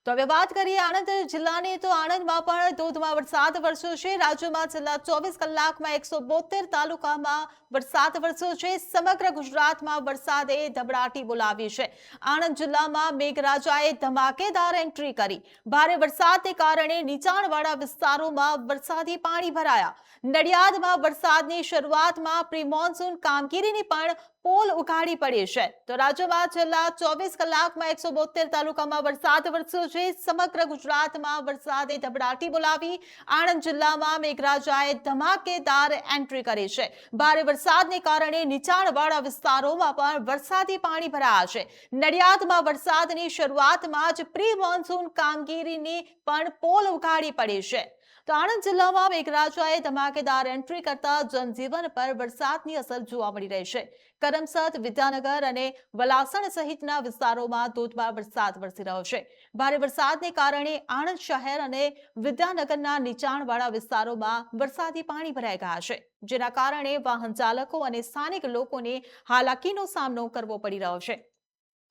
તો હવે વાત કરીએ આણંદ જિલ્લાની તો આણંદમાં પણ ધોધમાર વરસાદ વરસ્યો છે। રાજ્યમાં છેલ્લા 24 કલાકમાં 172 તાલુકામાં વરસાદ વરસ્યો છે। સમગ્ર ગુજરાતમાં વરસાદે ધબડાટી બોલાવી છે। આણંદ જિલ્લામાં મેઘરાજાએ ધમાકેદાર એન્ટ્રી કરી। ભારે વરસાદને કારણે નીચાણવાળા વિસ્તારોમાં વરસાદી પાણી ભરાયા। નડિયાદમાં વરસાદની શરૂઆતમાં પ્રી મોન્સૂન કામગીરીની પણ પોલ ઉઘાડી પડી છે। તો રાજ્યમાં છેલ્લા 24 કલાકમાં 172 તાલુકામાં વરસાદ વરસ્યો છે। સમગ્ર ગુજરાતમાં વરસાદે ધબડાટી બોલાવી। આણંદ જિલ્લામાં મેઘરાજાએ ધમાકેદાર એન્ટ્રી કરી છે। ભારે વરસાદને કારણે નીચાણવાળા વિસ્તારોમાં પણ વરસાદી પાણી ભરાયા છે। નડિયાદમાં વરસાદની શરૂઆતમાં જ પ્રી મોન્સૂન કામગીરીની પણ પોલ ઉઘાડી પડી છે। તો આણંદ જિલ્લામાં મેઘરાજાએ ધમાકેદાર એન્ટ્રી કરતા જનજીવન પર વરસાદની અસર જોવા મળી રહી છે। કરમસદ, વિદ્યાનગર અને વલાસણ સહિતના વિસ્તારોમાં ધોધમાર વરસાદ વરસી રહ્યો છે। ભારે વરસાદને કારણે આણંદ શહેર અને વિદ્યાનગરના નીચાણવાળા વિસ્તારોમાં વરસાદી પાણી ભરાઈ ગયા છે, જેના કારણે વાહન ચાલકો અને સ્થાનિક લોકોને હાલાકીનો સામનો કરવો પડી રહ્યો છે।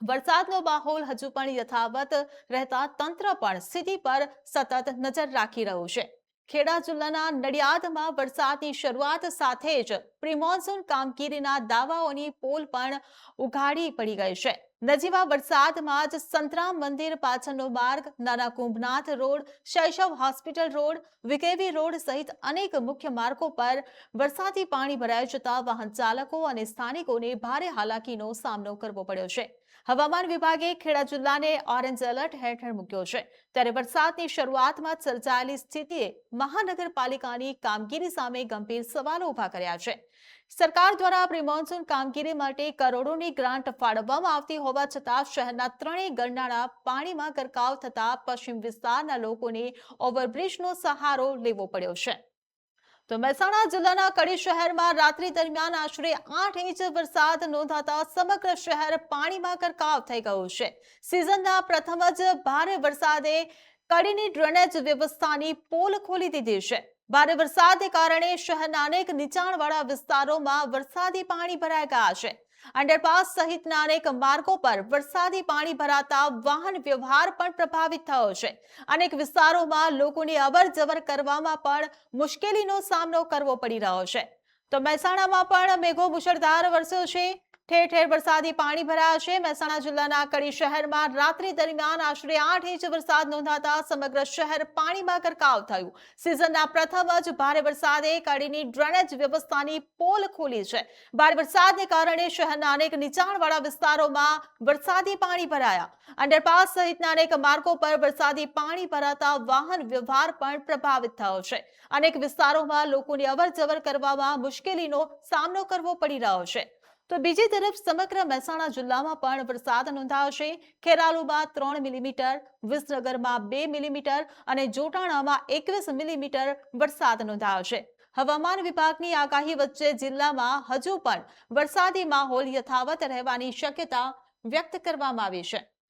વરસાદનો માહોલ હજુ પણ યથાવત રહેતા તંત્ર પણ સ્થિતિ પર સતત નજર રાખી રહ્યું છે। ખેડા જિલ્લાના નડિયાદમાં વરસાદની શરૂઆત સાથે જ પ્રી મોન્સૂન કામગીરીના દાવાઓની પોલ પણ ઉઘાડી પડી ગઈ છે। નજીવા વરસાદમાં જ સંતરામ મંદિર પાછળનો માર્ગ, Nana Kumbhnath road, Shaishav hospital road, VKV road સહિત અનેક મુખ્ય માર્ગો પર વરસાદી પાણી ભરાઈ જતા વાહન ચાલકો અને સ્થાનિકોને ભારે હાલાકીનો સામનો કરવો પડ્યો છે। હવામાન વિભાગે ખેડા જિલ્લાને ઓરેન્જ એલર્ટ હેઠળ મૂક્યો છે, ત્યારે વરસાદની શરૂઆતમાં સર્જાયેલી સ્થિતિએ મહાનગરપાલિકાની કામગીરી સામે ગંભીર સવાલો ઉભા કર્યા છે। સરકાર દ્વારા પ્રી મોન્સૂન કામગીરી માટે કરોડોની ગ્રાન્ટ ફાળવવામાં આવતી હોવા છતાં શહેરના ત્રણેય ગરનાળા પાણીમાં ગરકાવ થતા પશ્ચિમ વિસ્તારના લોકોને ઓવરબ્રિજનો સહારો લેવો પડ્યો છે। તો મહેસાણા જિલ્લાના કડી શહેરમાં રાત્રિ દરમિયાન આશરે 8 ઇંચ વરસાદ નોંધાતા સમગ્ર શહેર પાણીમાં ગરકાવ થઈ ગયું છે। સિઝનના પ્રથમ જ ભારે વરસાદે કડીની ડ્રેનેજ વ્યવસ્થાની પોલ ખોલી દીધી છે। ભારે વરસાદને કારણે શહેરના અનેક નીચાણવાળા વિસ્તારોમાં વરસાદી પાણી ભરાઈ ગયા છે। અંડરપાસ સહિતના અનેક માર્ગો પર વરસાદી પાણી ભરાતા વાહન વ્યવહાર પણ પ્રભાવિત થયો છે। અનેક વિસ્તારોમાં લોકોની અવરજવર કરવામાં પણ મુશ્કેલીનો સામનો કરવો પડી રહ્યો છે। તો મહેસાણામાં પણ મેઘો મુશળધાર વરસ્યો છે। ઠેર ઠેર વરસાદી પાણી ભરાયા છે। મહેસાણા જિલ્લાના કડી શહેરમાં રાત્રિ દરમિયાન આશરે 8 ઇંચ વરસાદ નોંધાતા સમગ્ર શહેર પાણીમાં ગરકાવ થયું। સિઝનના પ્રથમ જ ભારે વરસાદે કડીની ડ્રેનેજ વ્યવસ્થાની પોલ ખોલી છે। ભારે વરસાદને કારણે શહેરના અનેક નીચાણવાળા વિસ્તારોમાં વરસાદી પાણી ભરાયા। અંડરપાસ સહિતના અનેક માર્ગો પર વરસાદી પાણી ભરાતા વાહન વ્યવહાર પણ પ્રભાવિત થયો છે। અનેક વિસ્તારોમાં લોકોની અવરજવર કરવામાં મુશ્કેલીનો સામનો કરવો પડી રહ્યો છે। તો બીજી તરફ સમગ્ર મહેસાણા જિલ્લામાં પણ વરસાદ નોંધાયો છે। ખેરાલુમાં 3 મિલીમીટર, વિસનગરમાં 2 મિલીમીટર અને જોટાણામાં 21 મિલીમીટર વરસાદ નોંધાયો છે। હવામાન વિભાગની આગાહી વચ્ચે જિલ્લામાં હજુ પણ વરસાદી માહોલ યથાવત રહેવાની શક્યતા વ્યક્ત કરવામાં આવી છે।